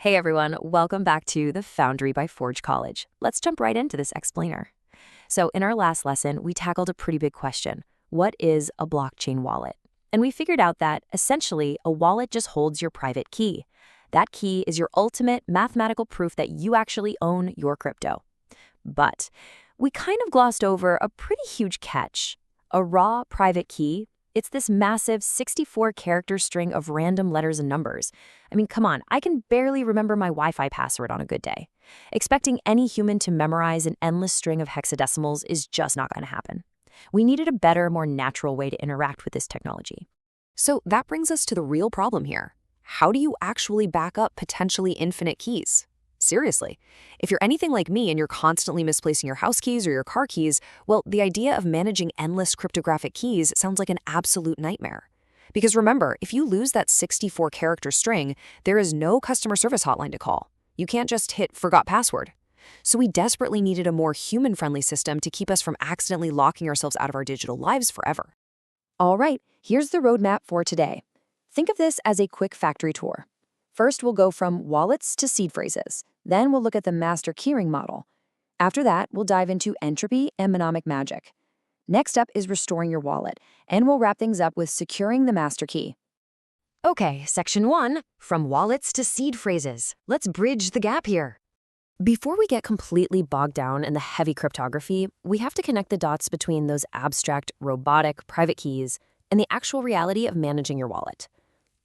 Hey everyone, welcome back to the Foundry by Forge College. Let's jump right into this explainer. So in our last lesson, we tackled a pretty big question. What is a blockchain wallet? And we figured out that, essentially, a wallet just holds your private key. That key is your ultimate mathematical proof that you actually own your crypto. But we kind of glossed over a pretty huge catch. A raw private key, it's this massive 64-character string of random letters and numbers. I mean, come on, I can barely remember my Wi-Fi password on a good day. Expecting any human to memorize an endless string of hexadecimals is just not going to happen. We needed a better, more natural way to interact with this technology. So that brings us to the real problem here. How do you actually back up potentially infinite keys? Seriously, if you're anything like me and you're constantly misplacing your house keys or your car keys, well, the idea of managing endless cryptographic keys sounds like an absolute nightmare. Because remember, if you lose that 64-character string, there is no customer service hotline to call. You can't just hit forgot password. So we desperately needed a more human-friendly system to keep us from accidentally locking ourselves out of our digital lives forever. All right, here's the roadmap for today. Think of this as a quick factory tour. First, we'll go from wallets to seed phrases. Then we'll look at the master keyring model. After that, we'll dive into entropy and mnemonic magic. Next up is restoring your wallet, and we'll wrap things up with securing the master key. Okay, section 1, from wallets to seed phrases. Let's bridge the gap here. Before we get completely bogged down in the heavy cryptography, we have to connect the dots between those abstract, robotic, private keys and the actual reality of managing your wallet.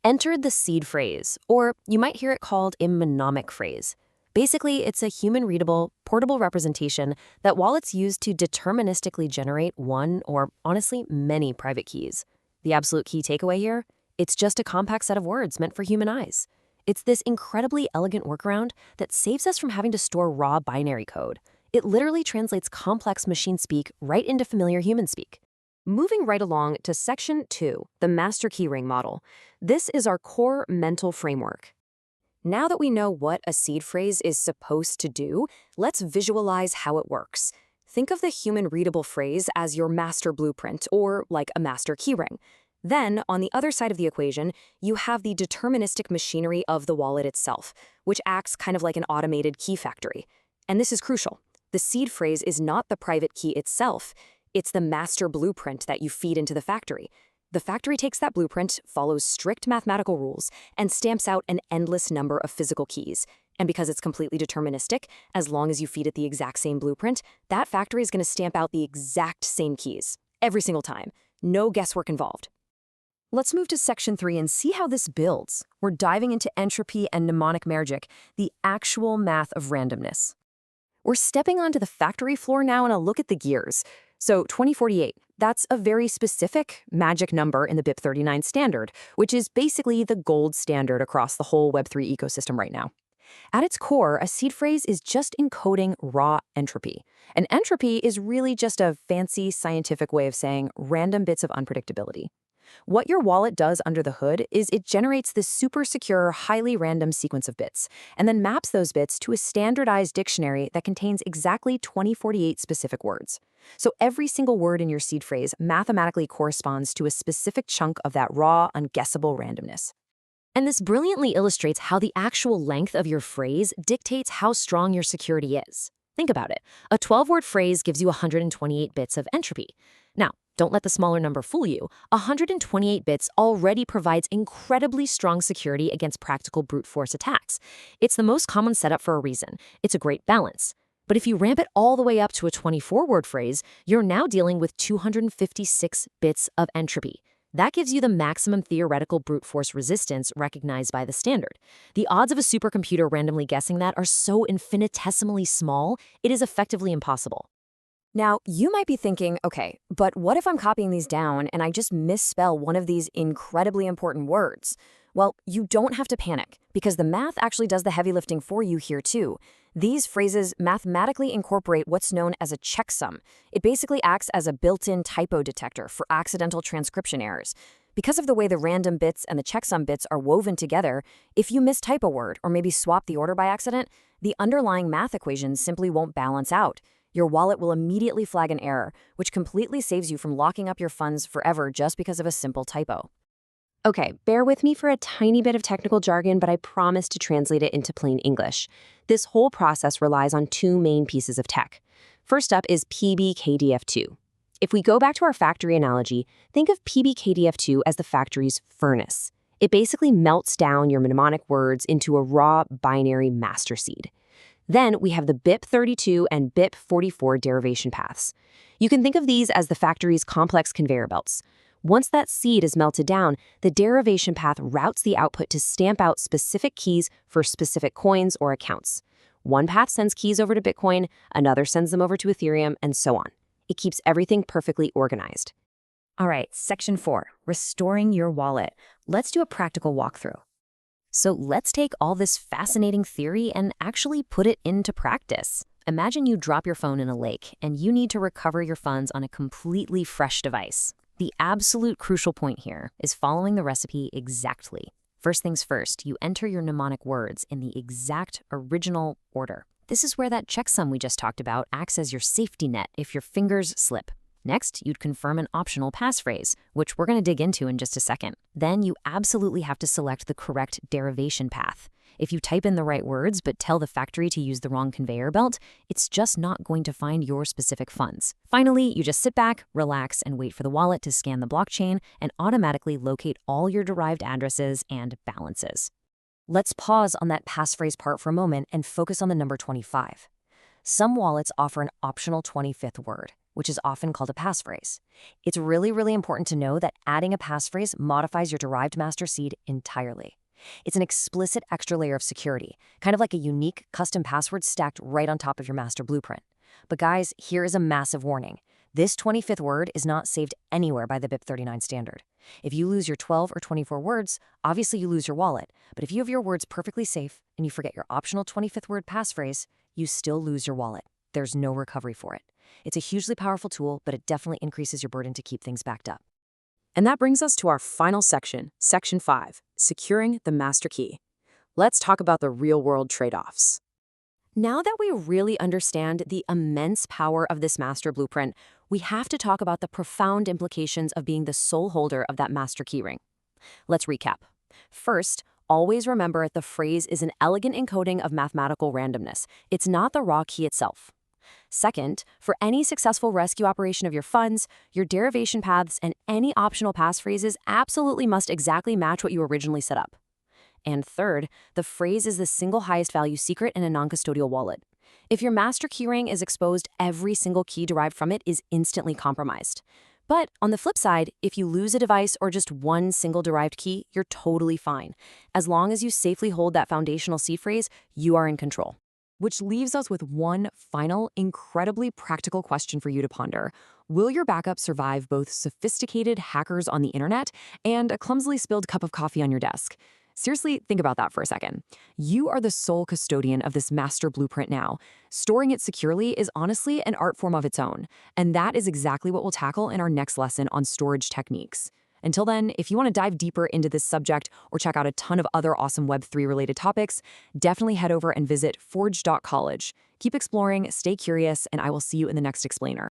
Enter the seed phrase, or you might hear it called a mnemonic phrase. Basically, it's a human-readable, portable representation that wallets use to deterministically generate one or, honestly, many private keys. The absolute key takeaway here? It's just a compact set of words meant for human eyes. It's this incredibly elegant workaround that saves us from having to store raw binary code. It literally translates complex machine speak right into familiar human speak. Moving right along to section 2, the master keyring model. This is our core mental framework. Now that we know what a seed phrase is supposed to do, let's visualize how it works. Think of the human-readable phrase as your master blueprint, or like a master keyring. Then, on the other side of the equation, you have the deterministic machinery of the wallet itself, which acts kind of like an automated key factory. And this is crucial. The seed phrase is not the private key itself. It's the master blueprint that you feed into the factory. The factory takes that blueprint, follows strict mathematical rules, and stamps out an endless number of physical keys. And because it's completely deterministic, as long as you feed it the exact same blueprint, that factory is going to stamp out the exact same keys, every single time. No guesswork involved. Let's move to section 3 and see how this builds. We're diving into entropy and mnemonic magic, the actual math of randomness. We're stepping onto the factory floor now and a look at the gears. So 2048, that's a very specific magic number in the BIP39 standard, which is basically the gold standard across the whole Web3 ecosystem right now. At its core, a seed phrase is just encoding raw entropy. And entropy is really just a fancy scientific way of saying random bits of unpredictability. What your wallet does under the hood is it generates this super secure, highly random sequence of bits, and then maps those bits to a standardized dictionary that contains exactly 2048 specific words. So every single word in your seed phrase mathematically corresponds to a specific chunk of that raw, unguessable randomness. And this brilliantly illustrates how the actual length of your phrase dictates how strong your security is. Think about it. A 12-word phrase gives you 128 bits of entropy. Now, don't let the smaller number fool you. 128 bits already provides incredibly strong security against practical brute force attacks. It's the most common setup for a reason. It's a great balance. But if you ramp it all the way up to a 24-word phrase, you're now dealing with 256 bits of entropy. That gives you the maximum theoretical brute force resistance recognized by the standard. The odds of a supercomputer randomly guessing that are so infinitesimally small, it is effectively impossible. Now, you might be thinking, okay, but what if I'm copying these down and I just misspell one of these incredibly important words? Well, you don't have to panic, because the math actually does the heavy lifting for you here too. These phrases mathematically incorporate what's known as a checksum. It basically acts as a built-in typo detector for accidental transcription errors. Because of the way the random bits and the checksum bits are woven together, if you mistype a word or maybe swap the order by accident, the underlying math equations simply won't balance out. Your wallet will immediately flag an error, which completely saves you from locking up your funds forever just because of a simple typo. Okay, bear with me for a tiny bit of technical jargon, but I promise to translate it into plain English. This whole process relies on two main pieces of tech. First up is PBKDF2. If we go back to our factory analogy, think of PBKDF2 as the factory's furnace. It basically melts down your mnemonic words into a raw binary master seed. Then we have the BIP32 and BIP44 derivation paths. You can think of these as the factory's complex conveyor belts. Once that seed is melted down, the derivation path routes the output to stamp out specific keys for specific coins or accounts. One path sends keys over to Bitcoin, another sends them over to Ethereum, and so on. It keeps everything perfectly organized. All right, section 4, restoring your wallet. Let's do a practical walkthrough. So let's take all this fascinating theory and actually put it into practice. Imagine you drop your phone in a lake and you need to recover your funds on a completely fresh device. The absolute crucial point here is following the recipe exactly. First things first, you enter your mnemonic words in the exact original order. This is where that checksum we just talked about acts as your safety net if your fingers slip. Next, you'd confirm an optional passphrase, which we're going to dig into in just a second. Then you absolutely have to select the correct derivation path. If you type in the right words but tell the factory to use the wrong conveyor belt, it's just not going to find your specific funds. Finally, you just sit back, relax, and wait for the wallet to scan the blockchain and automatically locate all your derived addresses and balances. Let's pause on that passphrase part for a moment and focus on the number 25. Some wallets offer an optional 25th word, which is often called a passphrase. It's really important to know that adding a passphrase modifies your derived master seed entirely. It's an explicit extra layer of security, kind of like a unique custom password stacked right on top of your master blueprint. But guys, here is a massive warning. This 25th word is not saved anywhere by the BIP39 standard. If you lose your 12 or 24 words, obviously you lose your wallet. But if you have your words perfectly safe and you forget your optional 25th word passphrase, you still lose your wallet. There's no recovery for it. It's a hugely powerful tool, but it definitely increases your burden to keep things backed up. And that brings us to our final section, Section 5, Securing the Master Key. Let's talk about the real-world trade-offs. Now that we really understand the immense power of this master blueprint, we have to talk about the profound implications of being the sole holder of that master keyring. Let's recap. First, always remember the phrase is an elegant encoding of mathematical randomness. It's not the raw key itself. Second, for any successful rescue operation of your funds, your derivation paths and any optional passphrases absolutely must exactly match what you originally set up. And third, the phrase is the single highest value secret in a non-custodial wallet. If your master keyring is exposed, every single key derived from it is instantly compromised. But on the flip side, if you lose a device or just one single derived key, you're totally fine. As long as you safely hold that foundational seed phrase, you are in control. Which leaves us with one final, incredibly practical question for you to ponder. Will your backup survive both sophisticated hackers on the internet and a clumsily spilled cup of coffee on your desk? Seriously, think about that for a second. You are the sole custodian of this master blueprint now. Storing it securely is honestly an art form of its own, and that is exactly what we'll tackle in our next lesson on storage techniques. Until then, if you want to dive deeper into this subject or check out a ton of other awesome Web3 related topics, definitely head over and visit forge.college. Keep exploring, stay curious, and I will see you in the next explainer.